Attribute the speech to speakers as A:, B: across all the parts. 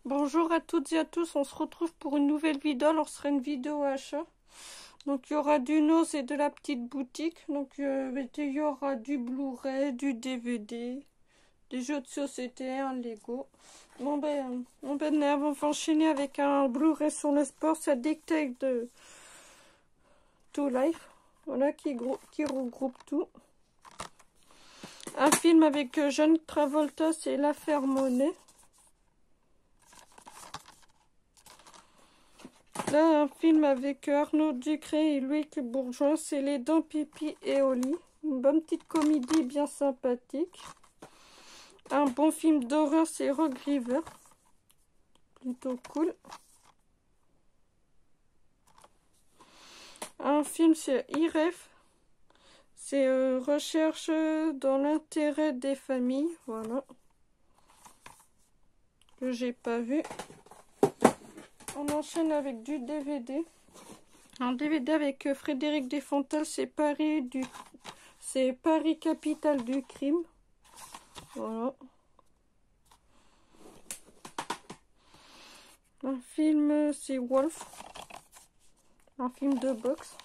A: Bonjour à toutes et à tous, on se retrouve pour une nouvelle vidéo. Alors ce sera une vidéo achat. Donc il y aura du Nose et de la petite boutique. Donc il y aura du Blu-ray, du DVD, des jeux de société, un Lego. On va enchaîner avec un Blu-ray sur le sport, c'est Dictate de To Life. Voilà qui regroupe tout. Un film avec John Travolta, c'est L'affaire Monet. Là, un film avec Arnaud Ducré et Loïc Bourgeois, c'est Les Dents, Pipi et Oli. Une bonne petite comédie bien sympathique. Un bon film d'horreur, c'est Rogue River. Plutôt cool. Un film, c'est IREF. C'est Recherche dans l'intérêt des familles. Voilà. Que j'ai pas vu. On enchaîne avec du DVD. Un DVD avec Frédéric Desfontaines, c'est Paris, capitale du crime. Voilà. Un film, c'est Wolf. Un film de boxe.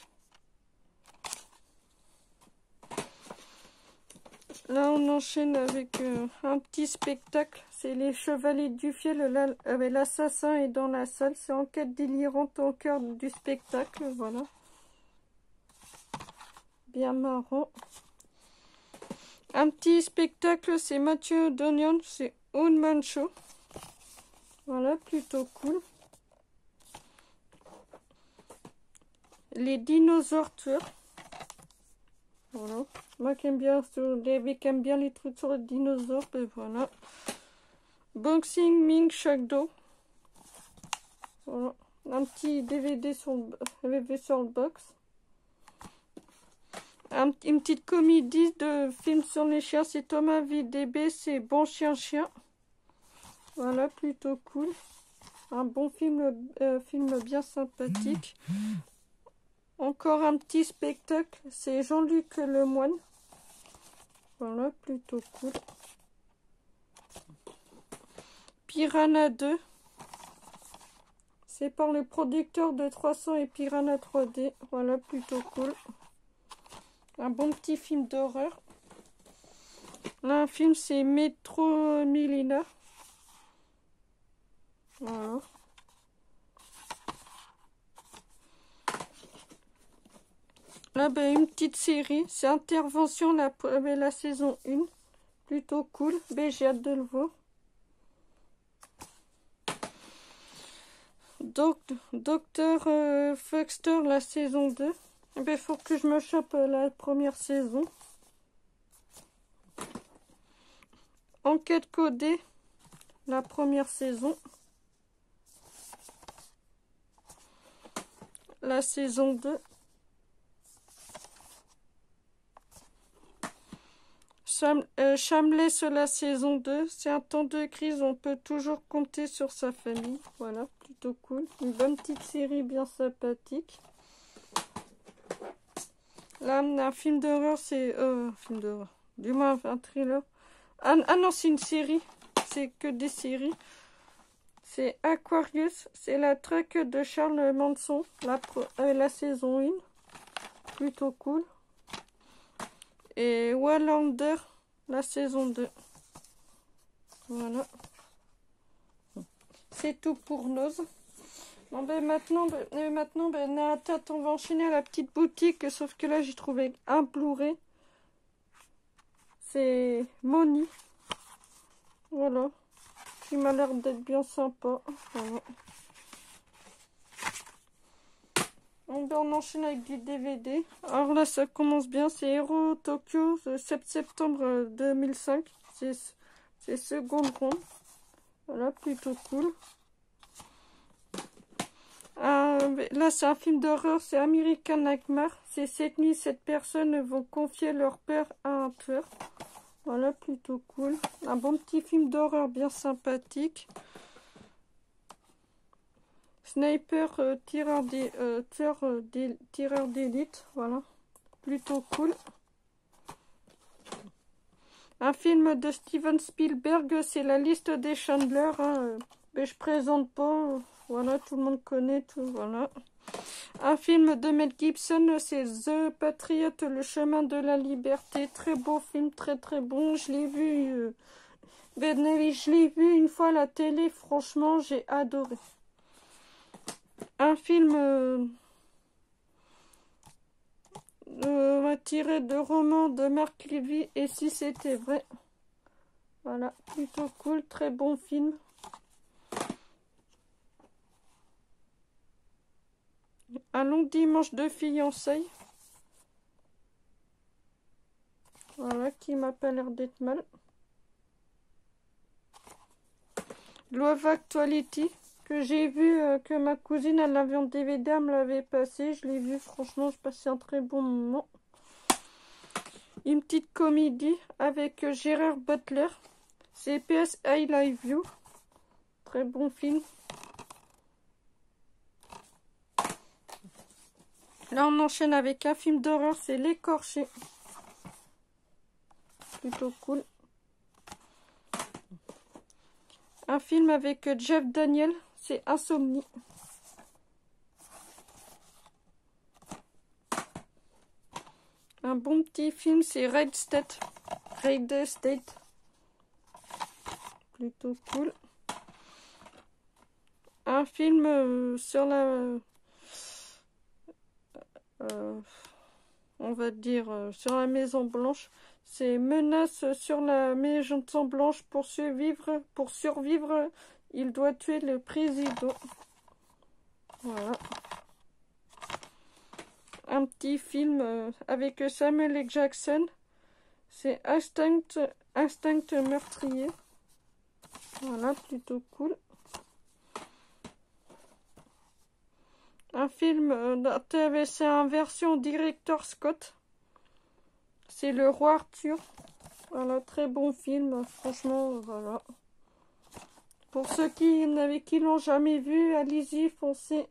A: Là, on enchaîne avec un petit spectacle. C'est Les Chevaliers du Fiel. L'assassin est dans la salle. C'est Enquête délirante au cœur du spectacle. Voilà. Bien marrant. Un petit spectacle, c'est Mathieu Dognon. C'est One Man Show. Voilà, plutôt cool. Les dinosaures tueurs. Voilà. Moi qui aime bien, les trucs sur les dinosaures, ben voilà. Boxing Ming Shagdo. Voilà. Un petit DVD sur le box. Une petite comédie de film sur les chiens, c'est Thomas VDB, c'est Bon Chien Chien. Voilà, plutôt cool. Un bon film bien sympathique. Encore un petit spectacle, c'est Jean-Luc Lemoyne. Voilà, plutôt cool. Piranha 2. C'est par le producteur de 300 et Piranha 3D. Voilà, plutôt cool. Un bon petit film d'horreur. Là, un film, c'est Metro Millina. Voilà. Là, ben, une petite série. C'est Intervention, la saison 1. Plutôt cool. Ben, j'ai hâte de le voir. Docteur Fuxter, la saison 2. Il faut que je me chope la première saison. Enquête codée, la première saison. La saison 2. Shameless, la saison 2. C'est un temps de crise, on peut toujours compter sur sa famille. Voilà, plutôt cool. Une bonne petite série bien sympathique. Là, un film d'horreur, c'est... un film d'horreur. Du moins, un thriller. Ah non, c'est une série. C'est que des séries. C'est Aquarius. C'est la traque de Charles Manson. La saison 1. Plutôt cool. Et Wallander, la saison 2. Voilà. C'est tout pour Nose. Bon, ben maintenant, Nathan, on va enchaîner à la petite boutique. Sauf que là, j'ai trouvé un Blu-ray. C'est Moni. Voilà. Qui m'a l'air d'être bien sympa. Voilà. On enchaîne avec du DVD. Alors là, ça commence bien. C'est Hero Tokyo, le 7 septembre 2005. C'est seconde ronde. Voilà, plutôt cool. Là, c'est un film d'horreur. C'est American Nightmare. C'est cette nuit, 7 personnes vont confier leur père à un tueur. Voilà, plutôt cool. Un bon petit film d'horreur bien sympathique. Sniper, tireur d'élite, voilà, plutôt cool. Un film de Steven Spielberg, c'est La liste des Chandler, hein, Mais je présente pas. Voilà, tout le monde connaît tout. Voilà. Un film de Mel Gibson, c'est The Patriot, le chemin de la liberté. Très beau film, très très bon. Je l'ai vu. Je l'ai vu une fois à la télé. Franchement, j'ai adoré. Un film tiré de roman de Marc Levy. Et si c'était vrai. Voilà, plutôt cool, très bon film. Un long dimanche de fiançailles. Voilà, qui m'a pas l'air d'être mal. Love Actuality, que j'ai vu, que ma cousine, elle l'avait en DVD, elle me l'avait passé. Je l'ai vu, franchement, je passais un très bon moment. Une petite comédie avec Gérard Butler. C'est PS I Love You. Très bon film. Là, on enchaîne avec un film d'horreur, c'est L'Écorché. Plutôt cool. Un film avec Jeff Daniels, c'est Insomnie. Un bon petit film, c'est Red State. Red State. Plutôt cool. Un film sur la... on va dire sur la Maison Blanche. C'est Menace sur la Maison Blanche. Pour survivre, il doit tuer le président. Voilà. Un petit film avec Samuel L. Jackson. C'est Instinct meurtrier. Voilà, plutôt cool. Un film c'est en version Director Scott. C'est Le Roi Arthur. Voilà, très bon film. Franchement, voilà. Pour ceux qui l'ont jamais vu, allez-y, foncez.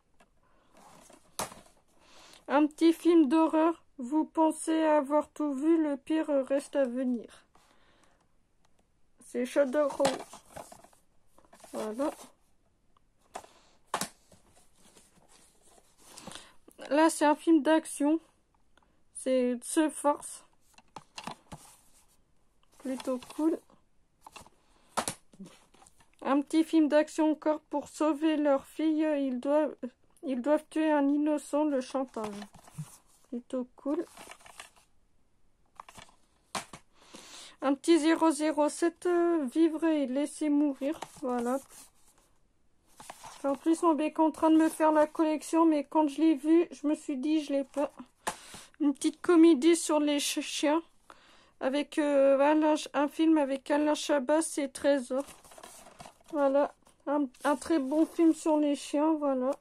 A: Un petit film d'horreur. Vous pensez avoir tout vu, le pire reste à venir. C'est Shadow Rose. Voilà. Là, c'est un film d'action. C'est The Force. Plutôt cool. Un petit film d'action encore pour sauver leur fille. Ils doivent tuer un innocent, le chantage. Plutôt cool. Un petit 007, vivre et laisser mourir. Voilà. En plus, mon bec est en train de me faire la collection, mais quand je l'ai vu, je me suis dit, je l'ai pas. Une petite comédie sur les chiens. Avec un film avec Alain Chabat, c'est Trésor. Voilà. Un très bon film sur les chiens, voilà.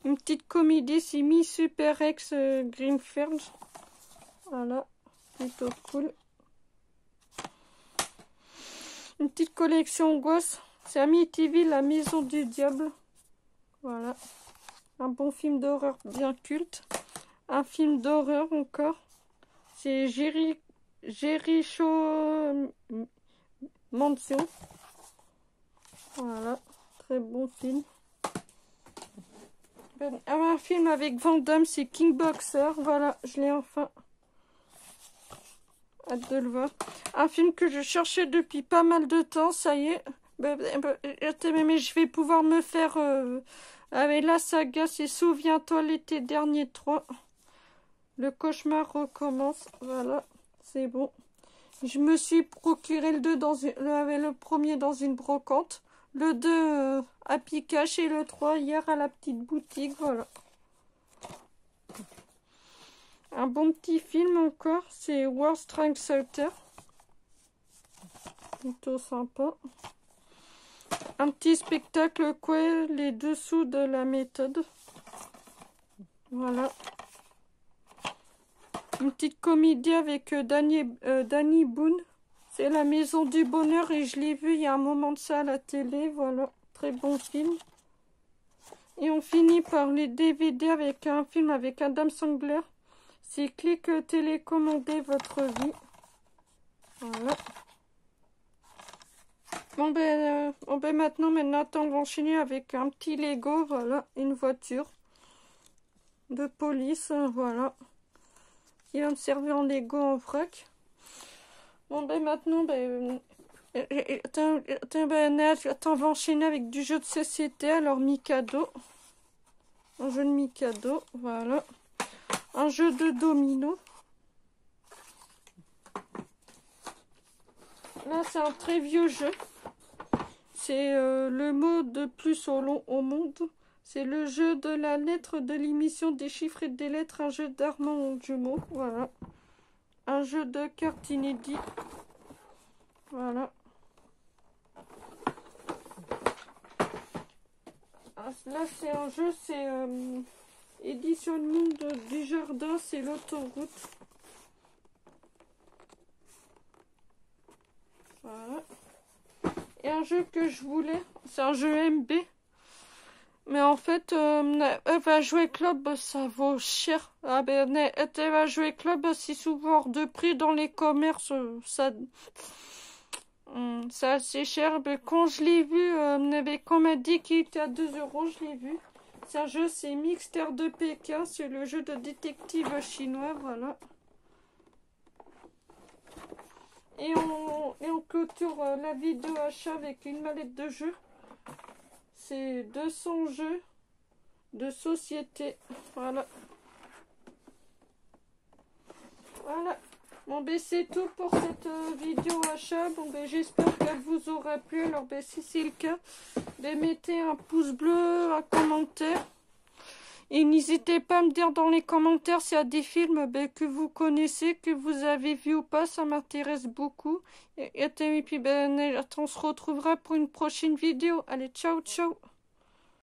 A: Une petite comédie, c'est Miss Super Ex Grimfield. Voilà. Plutôt cool. Une petite collection gosse. C'est Amityville, la maison du diable. Voilà. Un bon film d'horreur bien culte. Un film d'horreur encore. C'est Jericho Mansion. Voilà. Très bon film. Un film avec Van Damme, c'est King Boxer. Voilà, je l'ai enfin. Hâte de le voir. Un film que je cherchais depuis pas mal de temps, ça y est. Mais je vais pouvoir me faire avec la saga, c'est Souviens-toi l'été dernier 3. Le cauchemar recommence. Voilà, c'est bon. Je me suis procuré le 2 le premier dans une brocante. Le 2 à Picache et le 3 hier à la petite boutique. Voilà. Un bon petit film encore, c'est World Strength Center. Plutôt sympa. Un petit spectacle, quoi, les dessous de la méthode. Voilà. Une petite comédie avec Danny Boone. C'est La Maison du Bonheur et je l'ai vu il y a un moment de ça à la télé. Voilà, très bon film. Et on finit par les DVD avec un film avec Adam Sandler. C'est Click télécommander votre vie. Voilà. Bon ben maintenant attends, on va enchaîner avec un petit Lego, voilà, une voiture de police, voilà, qui va me servir en Lego en vrac. Bon ben maintenant, attends, on va enchaîner avec du jeu de société, alors Mikado, un jeu de Mikado, voilà, un jeu de domino. Là c'est un très vieux jeu. C'est le mot de plus au monde. C'est le jeu de la lettre, de l'émission des chiffres et des lettres. Un jeu d'Armand Jumeau. Voilà. Un jeu de cartes inédit. Voilà. Là, c'est un jeu, c'est éditionnement du jardin. C'est l'autoroute. Voilà. Et un jeu que je voulais, c'est un jeu MB. Mais en fait, elle va jouer club, ça vaut cher. Ah ben, elle va jouer club, c'est souvent hors de prix dans les commerces. C'est assez cher. Mais quand je l'ai vu, quand on m'a dit qu'il était à 2 €, je l'ai vu. C'est un jeu, c'est Mixter de Pékin. C'est le jeu de détective chinois, voilà. Et on clôture la vidéo achat avec une mallette de jeu. C'est 200 jeux de société. Voilà. Voilà. Bon ben c'est tout pour cette vidéo achat. Bon ben j'espère qu'elle vous aura plu. Alors ben si c'est le cas, ben mettez un pouce bleu, un commentaire. Et n'hésitez pas à me dire dans les commentaires s'il y a des films que vous connaissez, que vous avez vu ou pas, ça m'intéresse beaucoup. Et puis on se retrouvera pour une prochaine vidéo. Allez, ciao, ciao!